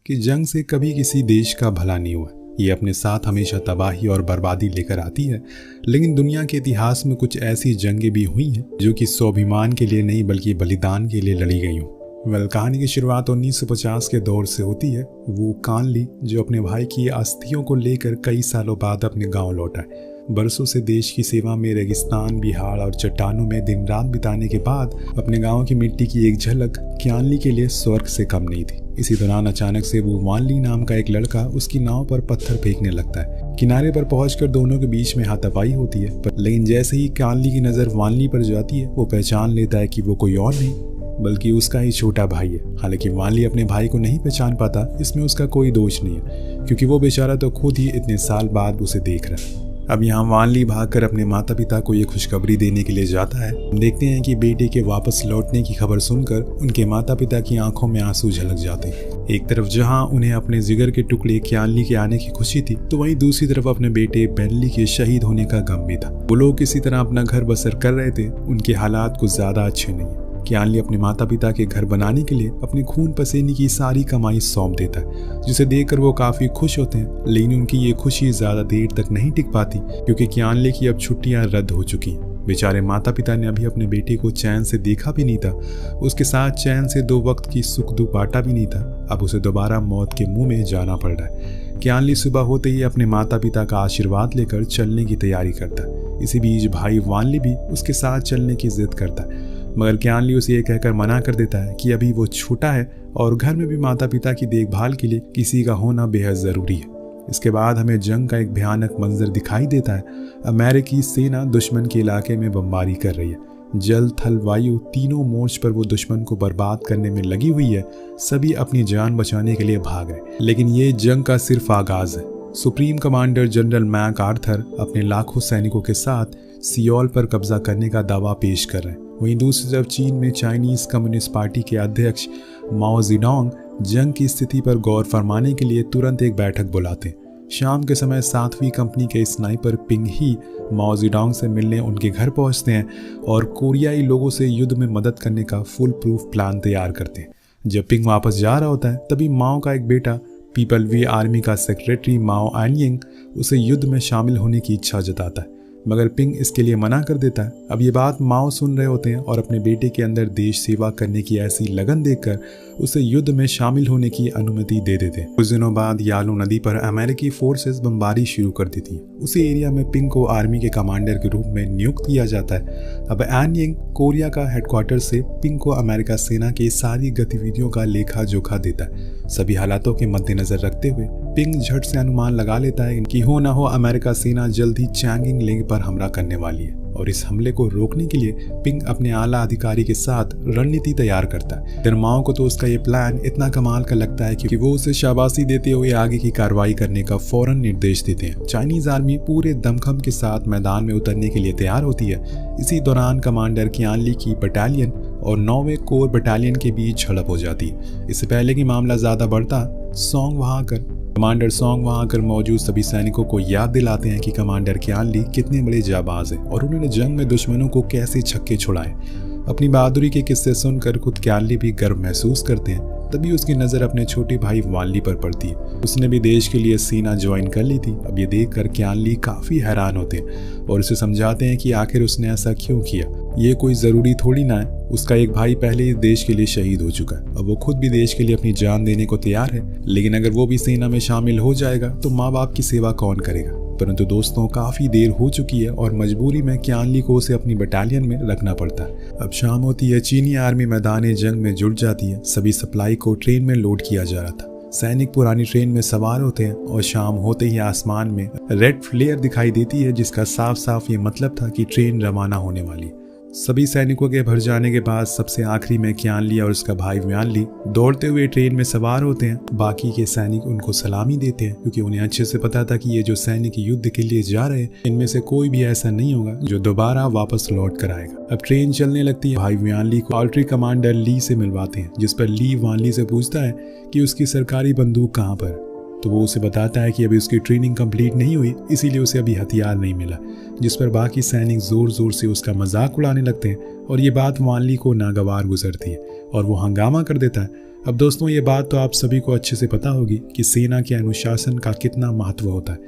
कि जंग से कभी किसी देश का भला नहीं हुआ। ये अपने साथ हमेशा तबाही और बर्बादी लेकर आती है, लेकिन दुनिया के इतिहास में कुछ ऐसी जंगें भी हुई हैं जो कि स्वाभिमान के लिए नहीं बल्कि बलिदान के लिए लड़ी गई हों। कहानी की शुरुआत 1950 के दौर से होती है। वो कान ली जो अपने भाई की अस्थियों को लेकर कई सालों बाद अपने गांव लौटा है। बरसों से देश की सेवा में रेगिस्तान, बिहार और चट्टानों में दिन रात बिताने के बाद अपने गांव की मिट्टी की एक झलक क्यानली के लिए स्वर्ग से कम नहीं थी। इसी दौरान अचानक से वो वानली नाम का एक लड़का उसकी नाव पर पत्थर फेंकने लगता है। किनारे पर पहुंचकर दोनों के बीच में हाथापाई होती है, लेकिन जैसे ही क्यानली की नजर वानली पर जाती है वो पहचान लेता है कि वो कोई और नहीं बल्कि उसका ही छोटा भाई है। हालांकि वानली अपने भाई को नहीं पहचान पाता, इसमें उसका कोई दोष नहीं है क्योंकि वो बेचारा तो खुद ही इतने साल बाद उसे देख रहा है। अब यहाँ वानली भागकर अपने माता पिता को ये खुशखबरी देने के लिए जाता है। देखते हैं कि बेटे के वापस लौटने की खबर सुनकर उनके माता पिता की आंखों में आंसू झलक जाते हैं। एक तरफ जहाँ उन्हें अपने जिगर के टुकड़े क्यानली के आने की खुशी थी, तो वहीं दूसरी तरफ अपने बेटे बेनली के शहीद होने का गम भी था। वो लोग किसी तरह अपना घर बसर कर रहे थे, उनके हालात कुछ ज्यादा अच्छे नहीं है। क्यानली अपने माता पिता के घर बनाने के लिए अपने खून पसीने की सारी कमाई सौंप देता है, जिसे देखकर वो काफी खुश होते हैं। लेकिन उनकी ये खुशी ज्यादा देर तक नहीं टिक पाती क्योंकि क्यानली की अब छुट्टियां रद्द हो चुकी हैं। बेचारे माता पिता ने अभी अपने बेटे को चैन से देखा भी नहीं था, उसके साथ चैन से 2 वक्त की सुख दुख बांटा भी नहीं था। अब उसे दोबारा मौत के मुंह में जाना पड़ रहा है। क्यानली सुबह होते ही अपने माता पिता का आशीर्वाद लेकर चलने की तैयारी करता है। इसी बीच भाई वानली भी उसके साथ चलने की जिद करता है, मगर क्यानली उसे ये कहकर मना कर देता है कि अभी वो छोटा है और घर में भी माता पिता की देखभाल के लिए किसी का होना बेहद ज़रूरी है। इसके बाद हमें जंग का एक भयानक मंजर दिखाई देता है। अमेरिकी सेना दुश्मन के इलाके में बमबारी कर रही है। जल, थल, वायु तीनों मोर्च पर वो दुश्मन को बर्बाद करने में लगी हुई है। सभी अपनी जान बचाने के लिए भाग गए, लेकिन ये जंग का सिर्फ आगाज है। Supreme commander general MacArthur अपने लाखों सैनिकों के साथ सियोल पर कब्जा करने का दावा पेश कर रहे हैं। वहीं दूसरी तरफ चीन में चाइनीज कम्युनिस्ट पार्टी के अध्यक्ष माओ जेडोंग जंग की स्थिति पर गौर फरमाने के लिए तुरंत एक बैठक बुलाते हैं। शाम के समय 7वीं कंपनी के स्नाइपर पिंग ही माओ जेडोंग से मिलने उनके घर पहुंचते हैं और कोरियाई लोगों से युद्ध में मदद करने का फुल प्रूफ प्लान तैयार करते हैं। जब पिंग वापस जा रहा होता है तभी माओ का एक बेटा पीपल वी आर्मी का सेक्रेटरी माओ एनयिंग उसे युद्ध में शामिल होने की इच्छा जताता है, मगर पिंग इसके लिए मना कर देता है। अब ये बात माओ सुन रहे होते हैं और अपने बेटे के अंदर देश सेवा करने की ऐसी लगन देखकर उसे युद्ध में शामिल होने की अनुमति दे देते हैं। कुछ दिनों बाद यालू नदी पर अमेरिकी फोर्सेस बमबारी शुरू कर देती हैं। उसी एरिया में पिंग को आर्मी के कमांडर के रूप में नियुक्त किया जाता है। अब एनयिंग कोरिया का हेडक्वार्टर से पिंग को अमेरिका सेना की सारी गतिविधियों का लेखा जोखा देता है। सभी हालातों के मद्देनजर रखते हुए पिंग झट से अनुमान लगा लेता है कि हो ना हो अमेरिका सेना जल्द ही चैंगिंग लेंग पर हमला करने वाली है और इस हमले को रोकने के लिए पिंग अपने आला अधिकारी के साथ रणनीति तैयार करता है। फिर माओ को तो उसका ये प्लान इतना कमाल का लगता है कि वो उसे शाबाशी देते हुए आगे की कार्रवाई करने का फौरन निर्देश देते हैं। चाइनीज आर्मी पूरे दमखम के साथ मैदान में उतरने के लिए तैयार होती है। इसी दौरान कमांडर क्यानली की बटालियन और 9वें कोर बटालियन के बीच झड़प हो जाती है। इससे पहले कि मामला ज्यादा बढ़ता, कमांडर सॉन्ग वहां आकर मौजूद सभी सैनिकों को याद दिलाते हैं कि कमांडर क्यानली कितने बड़े जाबाज हैं और उन्होंने जंग में दुश्मनों को कैसे छक्के छुड़ाए। अपनी बहादुरी के किस्से सुनकर खुद क्यानली भी गर्व महसूस करते हैं। तभी उसकी नज़र अपने छोटे भाई वानली पर पड़ती है। उसने भी देश के लिए सेना ज्वाइन कर ली थी। अब ये देखकर क्यानली काफ़ी हैरान होते हैं और उसे समझाते हैं कि आखिर उसने ऐसा क्यों किया। ये कोई ज़रूरी थोड़ी ना है, उसका एक भाई पहले ही देश के लिए शहीद हो चुका है। अब वो खुद भी देश के लिए अपनी जान देने को तैयार है, लेकिन अगर वो भी सेना में शामिल हो जाएगा तो माँ बाप की सेवा कौन करेगा। परंतु दोस्तों, काफ़ी देर हो चुकी है और मजबूरी में क्यानली को उसे अपनी बटालियन में रखना पड़ता है। अब शाम होती है, चीनी आर्मी मैदान जंग में जुट जाती है। सभी सप्लाई को ट्रेन में लोड किया जा रहा था। सैनिक पुरानी ट्रेन में सवार होते हैं और शाम होते ही आसमान में रेड फ्लेयर दिखाई देती है, जिसका साफ साफ ये मतलब था कि ट्रेन रवाना होने वाली। सभी सैनिकों के भर जाने के बाद सबसे आखिरी में क्यानली और उसका भाई व्यानली दौड़ते हुए ट्रेन में सवार होते हैं। बाकी के सैनिक उनको सलामी देते हैं क्योंकि उन्हें अच्छे से पता था कि ये जो सैनिक युद्ध के लिए जा रहे हैं, इनमें से कोई भी ऐसा नहीं होगा जो दोबारा वापस लौट कर आएगा। अब ट्रेन चलने लगती है। भाई व्यानली को आर्टिलरी कमांडर ली से मिलवाते हैं, जिस पर ली वानली से पूछता है कि उसकी सरकारी बंदूक कहाँ पर। तो वो उसे बताता है कि अभी उसकी ट्रेनिंग कंप्लीट नहीं हुई, इसीलिए उसे अभी हथियार नहीं मिला। जिस पर बाकी सैनिक जोर जोर से उसका मजाक उड़ाने लगते हैं और ये बात वानली को नागवार गुजरती है और वो हंगामा कर देता है। अब दोस्तों, ये बात तो आप सभी को अच्छे से पता होगी कि सेना के अनुशासन का कितना महत्व होता है।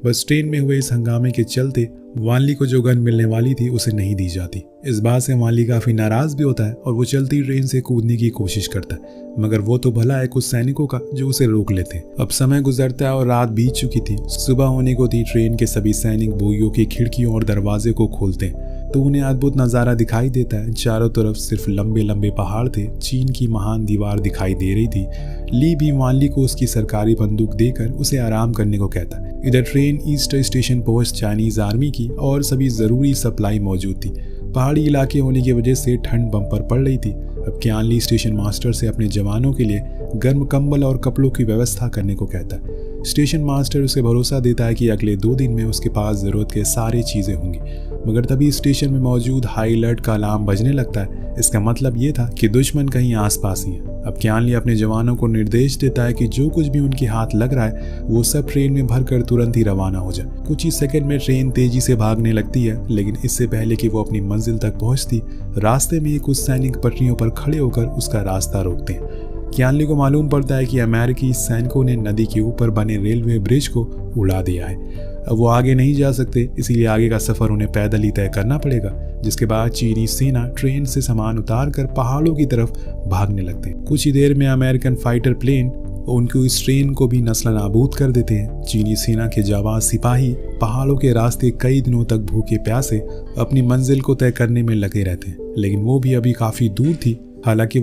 बस ट्रेन में हुए इस हंगामे के चलते वान ली को जो गन मिलने वाली थी उसे नहीं दी जाती। इस बात से वान ली काफी नाराज भी होता है और वो चलती ट्रेन से कूदने की कोशिश करता है, मगर वो तो भला है कुछ सैनिकों का जो उसे रोक लेते हैं। अब समय गुजरता है और रात बीत चुकी थी। सुबह होने को थी। ट्रेन के सभी सैनिक बोगियों की खिड़कियों और दरवाजे को खोलते हैं तो उन्हें अद्भुत नजारा दिखाई देता है। चारों तरफ सिर्फ लंबे लंबे पहाड़ थे। चीन की महान दीवार दिखाई दे रही थी। ली भी वान ली को उसकी सरकारी बंदूक देकर उसे आराम करने को कहता है। इधर ट्रेन ईस्टर स्टेशन पहुंच चाइनीज आर्मी की और सभी जरूरी सप्लाई मौजूद थी। पहाड़ी इलाके होने की वजह से ठंड बम पर पड़ रही थी। अब कियान ली स्टेशन मास्टर से अपने जवानों के लिए गर्म कंबल और कपड़ों की व्यवस्था करने को कहता है। स्टेशन मास्टर उसे भरोसा देता है कि अगले 2 दिन में उसके पास जरूरत के सारी चीजें होंगी, मगर तभी स्टेशन में मौजूद हाई अलर्ट का अलार्म बजने लगता है। इसका मतलब ये था कि दुश्मन कहीं आसपास ही है। अब कियान ली अपने जवानों को निर्देश देता है कि जो कुछ भी उनके हाथ लग रहा है वो सब ट्रेन में भरकर तुरंत ही रवाना हो जाए। कुछ ही सेकंड में ट्रेन तेजी से भागने लगती है, लेकिन इससे पहले कि वो अपनी मंजिल तक पहुंचती, रास्ते में कुछ सैनिक पटरियों पर खड़े होकर उसका रास्ता रोकते हैं। कियान ली को मालूम पड़ता है कि अमेरिकी सैनिकों ने नदी के ऊपर बने रेलवे ब्रिज को उड़ा दिया है। अब वो आगे नहीं जा सकते, इसीलिए आगे का सफर उन्हें पैदल ही तय करना पड़ेगा। जिसके बाद चीनी सेना ट्रेन से सामान उतार कर पहाड़ों की तरफ भागने लगते हैं। कुछ ही देर में अमेरिकन फाइटर प्लेन उनको इस ट्रेन को भी नस्ल-नाबूद कर देते हैं। चीनी सेना के जाबाज सिपाही पहाड़ों के रास्ते कई दिनों तक भूखे प्यासे अपनी मंजिल को तय करने में लगे रहते हैं, लेकिन वो भी अभी काफी दूर थी। हालांकि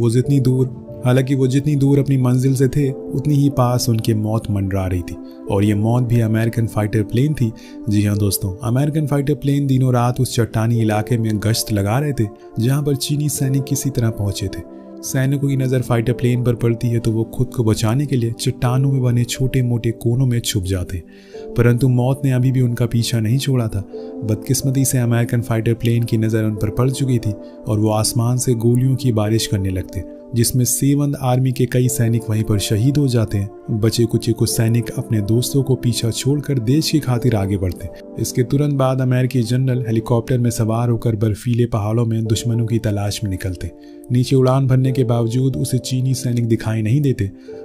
वो जितनी दूर अपनी मंजिल से थे उतनी ही पास उनके मौत मंडरा रही थी, और ये मौत भी अमेरिकन फाइटर प्लेन थी। जी हाँ दोस्तों, अमेरिकन फाइटर प्लेन दिनों रात उस चट्टानी इलाके में गश्त लगा रहे थे जहां पर चीनी सैनिक किसी तरह पहुंचे थे। सैनिकों की नजर फाइटर प्लेन पर पड़ती है तो वो खुद को बचाने के लिए चट्टानों में बने छोटे मोटे कोनों में छुप जाते, परंतु मौत ने अभी भी उनका पीछा नहीं छोड़ा था। बदकिस्मती से अमेरिकन फाइटर प्लेन की नज़र उन पर पड़ चुकी थी और वो आसमान से गोलियों की बारिश करने लगते, जिसमें 7th आर्मी के कई सैनिक वहीं पर शहीद हो जाते हैं। बचे कुछ सैनिक अपने दोस्तों को पीछा छोड़कर देश की खातिर आगे बढ़ते। इसके तुरंत बाद अमेरिकी जनरल हेलीकॉप्टर में सवार होकर बर्फीले पहाड़ों में दुश्मनों की तलाश में निकलते। नीचे उड़ान भरने के बावजूद उसे चीनी सैनिक दिखाई नहीं देते।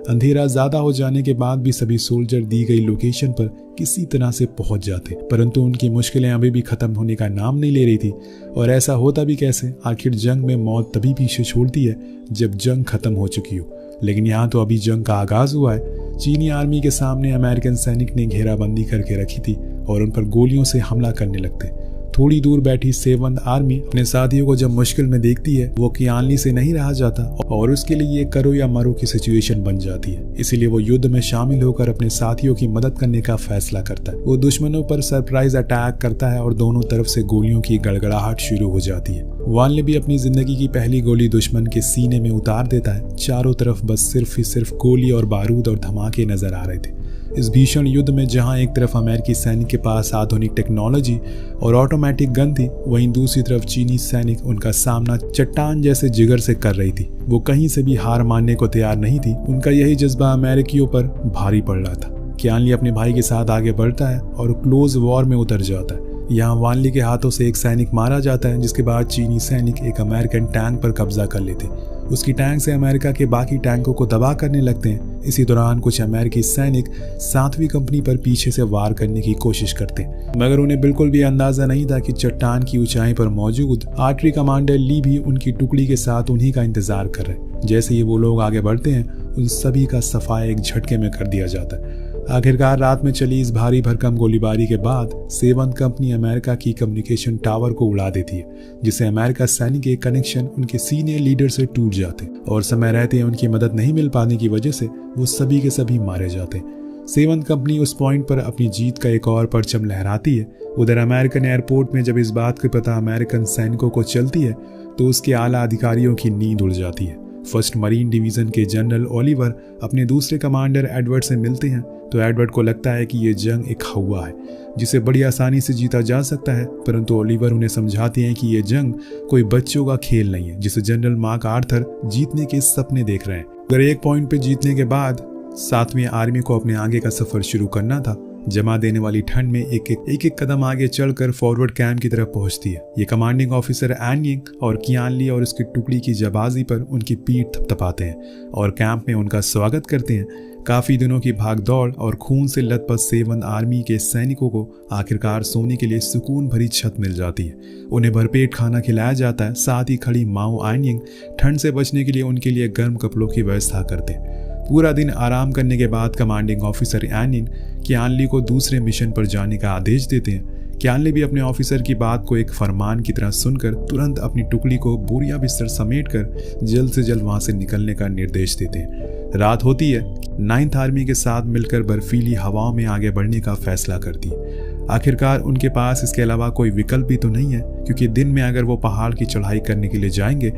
अंधेरा ज्यादा हो जाने के बाद भी सभी सोल्जर दी गई लोकेशन पर किसी तरह से पहुंच जाते, परंतु उनकी मुश्किलें अभी भी खत्म होने का नाम नहीं ले रही थी। और ऐसा होता भी कैसे? आखिर जंग में मौत तभी पीछे छोड़ती है जब जंग खत्म हो चुकी हो, लेकिन यहाँ तो अभी जंग का आगाज हुआ है। चीनी आर्मी के सामने अमेरिकन सैनिक ने घेराबंदी करके रखी थी और उन पर गोलियों से हमला करने लगते। थोड़ी दूर बैठी 7th आर्मी अपने साथियों को जब मुश्किल में देखती है, वो कियान ली से नहीं रहा जाता और उसके लिए ये करो या मरो की सिचुएशन बन जाती है। इसीलिए वो युद्ध में शामिल होकर अपने साथियों की मदद करने का फैसला करता है। वो दुश्मनों पर सरप्राइज अटैक करता है और दोनों तरफ से गोलियों की गड़गड़ाहट शुरू हो जाती है। वान ली भी अपनी जिंदगी की पहली गोली दुश्मन के सीने में उतार देता है। चारों तरफ बस सिर्फ गोली और बारूद और धमाके नजर आ रहे थे। इस भीषण युद्ध में जहां एक तरफ अमेरिकी सैनिक के पास आधुनिक टेक्नोलॉजी और ऑटोमेटिक गन थी, वहीं दूसरी तरफ चीनी सैनिक उनका सामना चट्टान जैसे जिगर से कर रही थी। वो कहीं से भी हार मानने को तैयार नहीं थी। उनका यही जज्बा अमेरिकियों पर भारी पड़ रहा था। कियान ली अपने भाई के साथ आगे बढ़ता है और क्लोज वॉर में उतर जाता है। यहाँ वान ली के हाथों से एक सैनिक मारा जाता है, जिसके बाद चीनी सैनिक एक अमेरिकन टैंक पर कब्जा कर लेते। उसकी टैंक से अमेरिका के बाकी टैंकों को दबा करने लगते हैं। इसी दौरान कुछ अमेरिकी सैनिक 7वीं कंपनी पर पीछे से वार करने की कोशिश करते, मगर उन्हें बिल्कुल भी अंदाजा नहीं था कि चट्टान की ऊंचाई पर मौजूद 8वीं कमांडर ली भी उनकी टुकड़ी के साथ उन्हीं का इंतजार कर रहे। जैसे ही वो लोग आगे बढ़ते हैं, उन सभी का सफाया एक झटके में कर दिया जाता है। आखिरकार रात में चली इस भारी भरकम गोलीबारी के बाद 7th कंपनी अमेरिका की कम्युनिकेशन टावर को उड़ा देती है, जिससे अमेरिका सैनिक के कनेक्शन उनके सीनियर लीडर से टूट जाते और समय रहते उनकी मदद नहीं मिल पाने की वजह से वो सभी के सभी मारे जाते। 7th कंपनी उस पॉइंट पर अपनी जीत का एक और परचम लहराती है। उधर अमेरिकन एयरपोर्ट में जब इस बात की पता अमेरिकन सैनिकों को चलती है तो उसके आला अधिकारियों की नींद उड़ जाती है। 1st मरीन डिवीजन के जनरल ओलिवर अपने दूसरे कमांडर एडवर्ड से मिलते हैं तो एडवर्ड को लगता है कि ये जंग एक हवा है जिसे बड़ी आसानी से जीता जा सकता है, परंतु ओलिवर उन्हें समझाते हैं कि ये जंग कोई बच्चों का खेल नहीं है जिसे जनरल मार्क आर्थर जीतने के सपने देख रहे हैं। अगर एक पॉइंट पे जीतने के बाद 7वीं आर्मी को अपने आगे का सफर शुरू करना था जमा देने वाली ठंड में एक एक कदम आगे चढ़कर फॉरवर्ड कैंप की तरफ पहुंचती है। ये कमांडिंग ऑफिसर एन यिंग और कियान ली और उसकी टुकड़ी की जाबाजी पर उनकी पीठ थपथपाते हैं और कैंप में उनका स्वागत करते हैं। काफी दिनों की भागदौड़ और खून से लथपथ 7th आर्मी के सैनिकों को आखिरकार सोने के लिए सुकून भरी छत मिल जाती है। उन्हें भरपेट खाना खिलाया जाता है। साथ ही खड़ी माओ एन यिंग ठंड से बचने के लिए उनके लिए गर्म कपड़ों की व्यवस्था करते हैं। पूरा दिन आराम करने के बाद कमांडिंग ऑफिसर एन यिंग कियान ली को दूसरे मिशन पर जाने का आदेश देते हैं। कियान ली भी अपने ऑफिसर की बात को एक फरमान की तरह सुनकर तुरंत अपनी टुकड़ी को बोरिया बिस्तर समेटकर जल्द से जल्द वहां से निकलने का निर्देश देते हैं। रात होती है। 9th आर्मी के साथ मिलकर बर्फीली हवाओं में आगे बढ़ने का फैसला करती है। आखिरकार उनके पास इसके अलावा कोई विकल्प भी तो नहीं है, क्योंकि दिन में अगर वो पहाड़ की चढ़ाई करने के लिए जाएंगे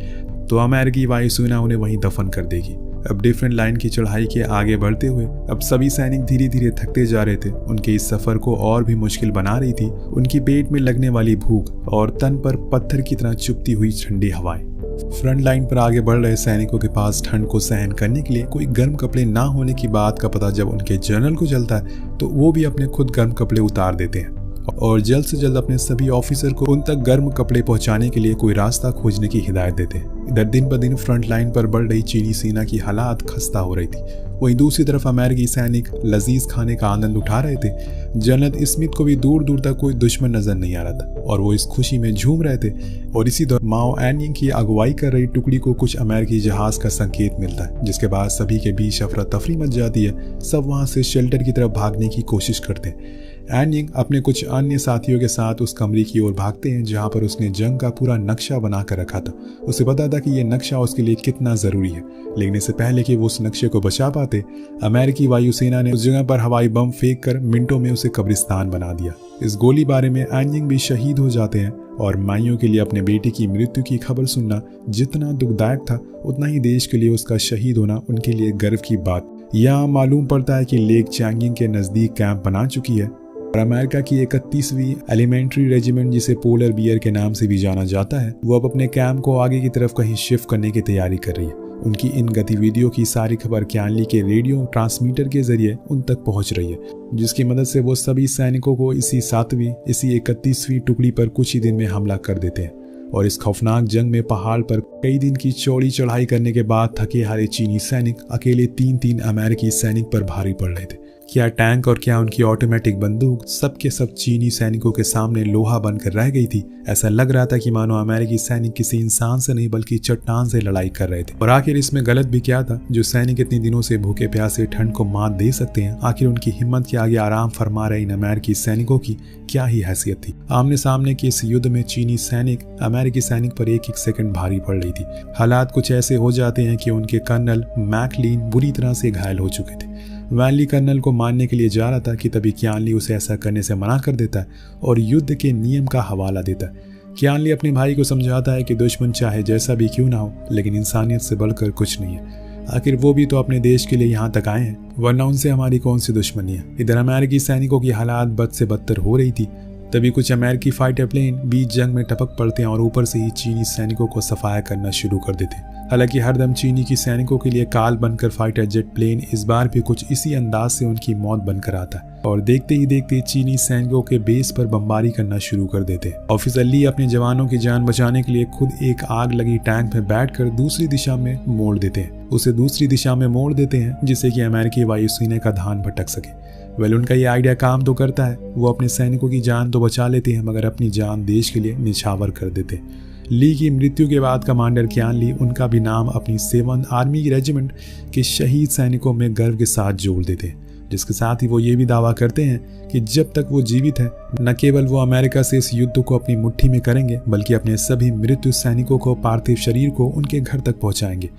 तो अमेरिकी वायुसेना उन्हें वहीं दफन कर देगी। अब डिफरेंट लाइन की चढ़ाई के आगे बढ़ते हुए अब सभी सैनिक धीरे धीरे थकते जा रहे थे। उनके इस सफर को और भी मुश्किल बना रही थी उनकी पेट में लगने वाली भूख और तन पर पत्थर की तरह चुभती हुई ठंडी हवाएं। फ्रंट लाइन पर आगे बढ़ रहे सैनिकों के पास ठंड को सहन करने के लिए कोई गर्म कपड़े ना होने की बात का पता जब उनके जनरल को चलता है तो वो भी अपने खुद गर्म कपड़े उतार देते हैं और जल्द से जल्द अपने सभी ऑफिसर को उन तक गर्म कपड़े पहुंचाने के लिए कोई रास्ता खोजने की हिदायत देते हैं। इधर दिन ब दिन फ्रंट लाइन पर बढ़ रही चीनी सेना की हालात खस्ता हो रही थी। वहीं दूसरी तरफ अमेरिकी सैनिक लजीज खाने का आनंद उठा रहे थे। जनरल स्मिथ को भी दूर दूर तक कोई दुश्मन नजर नहीं आ रहा था और वो इस खुशी में झूम रहे थे। और इसी दौरान माओ एन यिंग की अगुवाई कर रही टुकड़ी को कुछ अमेरिकी जहाज का संकेत मिलता है, जिसके बाद सभी के बीच अफरा तफरी मच जाती है। सब वहां से शेल्टर की तरफ भागने की कोशिश करते हैं। एन यिंग अपने कुछ अन्य साथियों के साथ उस कमरे की ओर भागते हैं जहां पर उसने जंग का पूरा नक्शा बना कर रखा था। उसे पता था कि यह नक्शा उसके लिए कितना जरूरी है, लेकिन इससे पहले कि वो उस नक्शे को बचा पाते, अमेरिकी वायुसेना ने उस जगह पर हवाई बम फेंक कर मिनटों में उसे कब्रिस्तान बना दिया। इस गोलीबारी में एन यिंग भी शहीद हो जाते हैं और माइयों के लिए अपने बेटे की मृत्यु की खबर सुनना जितना दुखदायक था, उतना ही देश के लिए उसका शहीद होना उनके लिए गर्व की बात। यहाँ मालूम पड़ता है कि लेक चैंगिंग के नजदीक कैंप बना चुकी है और अमेरिका की 31वीं एलिमेंट्री रेजिमेंट, जिसे पोलर बियर के नाम से भी जाना जाता है, वो अब अपने कैंप को आगे की तरफ कहीं शिफ्ट करने की तैयारी कर रही है। उनकी इन गतिविधियों की सारी खबर कियान ली के रेडियो ट्रांसमीटर के जरिए उन तक पहुंच रही है, जिसकी मदद से वो सभी सैनिकों को इसी 31वीं टुकड़ी पर कुछ ही दिन में हमला कर देते हैं। और इस खौफनाक जंग में पहाड़ पर कई दिन की चौड़ी चढ़ाई करने के बाद थके हारे चीनी सैनिक अकेले 3 अमेरिकी सैनिक पर भारी पड़ रहे थे। क्या टैंक और क्या उनकी ऑटोमेटिक बंदूक सबके सब चीनी सैनिकों के सामने लोहा बनकर रह गई थी। ऐसा लग रहा था कि मानो अमेरिकी सैनिक किसी इंसान से नहीं बल्कि चट्टान से लड़ाई कर रहे थे। और आखिर इसमें गलत भी क्या था? जो सैनिक इतनी दिनों से भूखे प्यासे ठंड को मात दे सकते हैं, आखिर उनकी हिम्मत के आगे आराम फरमा रहे इन अमेरिकी सैनिकों की क्या ही हैसियत थी। आमने सामने के इस युद्ध में चीनी सैनिक अमेरिकी सैनिक पर एक एक सेकंड भारी पड़ रही थी। हालात कुछ ऐसे हो जाते हैं कि उनके कर्नल मैकलीन बुरी तरह से घायल हो चुके थे। वैनली कर्नल को मारने के लिए जा रहा था कि तभी कियान ली उसे ऐसा करने से मना कर देता है और युद्ध के नियम का हवाला देता है। कियान ली अपने भाई को समझाता है कि दुश्मन चाहे जैसा भी क्यों ना हो, लेकिन इंसानियत से बढ़कर कुछ नहीं है। आखिर वो भी तो अपने देश के लिए यहाँ तक आए हैं, वरना उनसे हमारी कौन सी दुश्मनी है। इधर अमेरिकी सैनिकों की हालात बद से बदतर हो रही थी। तभी कुछ अमेरिकी फाइटर प्लेन बीच जंग में टपक पड़ते हैं और ऊपर से ही चीनी सैनिकों को सफाया करना शुरू कर देते हैं। हालांकि हरदम चीनी की सैनिकों के लिए काल बनकर फाइटर जेट प्लेन इस बार भी कुछ इसी अंदाज से उनकी मौत बनकर आता है और देखते ही देखते चीनी सैनिकों के बेस पर बमबारी करना शुरू कर देते हैं। ऑफिसर ली अपने जवानों की जान बचाने के लिए खुद एक आग लगी टैंक में बैठकर दूसरी दिशा में मोड़ देते हैं। उसे दूसरी दिशा में मोड़ देते हैं जिससे कि अमेरिकी वायुसेना का ध्यान भटक सके। उनका ये आइडिया काम तो करता है। वो अपने सैनिकों की जान तो बचा लेते हैं, मगर अपनी जान देश के लिए निछावर कर देते हैं। ली की मृत्यु के बाद कमांडर कियान ली उनका भी नाम अपनी 7th आर्मी रेजिमेंट के शहीद सैनिकों में गर्व के साथ जोड़ देते हैं, जिसके साथ ही वो ये भी दावा करते हैं कि जब तक वो जीवित हैं, न केवल वो अमेरिका से इस युद्ध को अपनी मुट्ठी में करेंगे, बल्कि अपने सभी मृत्यु सैनिकों को पार्थिव शरीर को उनके घर तक पहुंचाएंगे।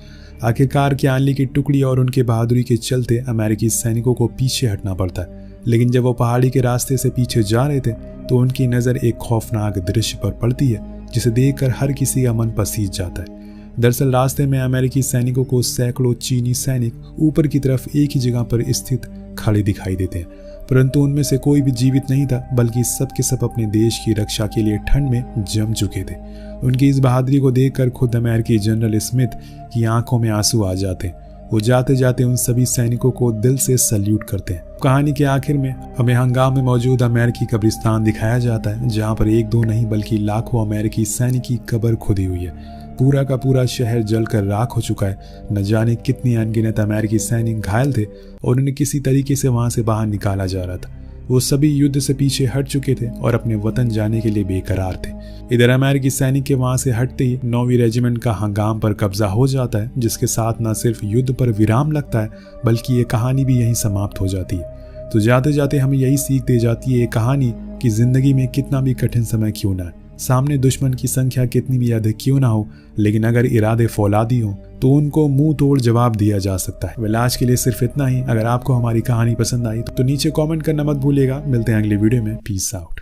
आखिरकार कियान ली की टुकड़ी और उनके बहादुरी के चलते अमेरिकी सैनिकों को पीछे हटना पड़ता है। लेकिन जब वो पहाड़ी के रास्ते से पीछे जा रहे थे तो उनकी नज़र एक खौफनाक दृश्य पर पड़ती है, जिसे देखकर हर किसी का मन पसीज जाता है। दरअसल रास्ते में अमेरिकी सैनिकों को सैकड़ों चीनी सैनिक ऊपर की तरफ एक ही जगह पर स्थित खड़े दिखाई देते हैं, परंतु उनमें से कोई भी जीवित नहीं था, बल्कि सब के सब अपने देश की रक्षा के लिए ठंड में जम चुके थे। उनकी इस बहादुरी को देखकर खुद अमेरिकी जनरल स्मिथ की आंखों में आंसू आ जाते हैं। वो जाते जाते उन सभी सैनिकों को दिल से सल्यूट करते हैं। कहानी के आखिर में हमें हंगाम में मौजूद अमेरिकी कब्रिस्तान दिखाया जाता है, जहाँ पर एक दो नहीं बल्कि लाखों अमेरिकी सैनिक की कब्र खुदी हुई है। पूरा का पूरा शहर जलकर राख हो चुका है। न जाने कितनी अनगिनत अमेरिकी सैनिक घायल थे और उन्हें किसी तरीके से वहां से बाहर निकाला जा रहा था। वो सभी युद्ध से पीछे हट चुके थे और अपने वतन जाने के लिए बेकरार थे। इधर अमेरिकी सैनिक के वहां से हटते ही 9वीं रेजिमेंट का हंगाम पर कब्जा हो जाता है, जिसके साथ न सिर्फ युद्ध पर विराम लगता है बल्कि ये कहानी भी यहीं समाप्त हो जाती है। तो जाते जाते हमें यही सीख दे जाती है ये कहानी कि जिंदगी में कितना भी कठिन समय क्यों ना है, सामने दुश्मन की संख्या कितनी भी अधिक क्यों ना हो, लेकिन अगर इरादे फौलादी हो तो उनको मुंह तोड़ जवाब दिया जा सकता है। वेल, आज के लिए सिर्फ इतना ही। अगर आपको हमारी कहानी पसंद आई तो नीचे कमेंट करना मत भूलिएगा। मिलते हैं अगले वीडियो में। Peace out.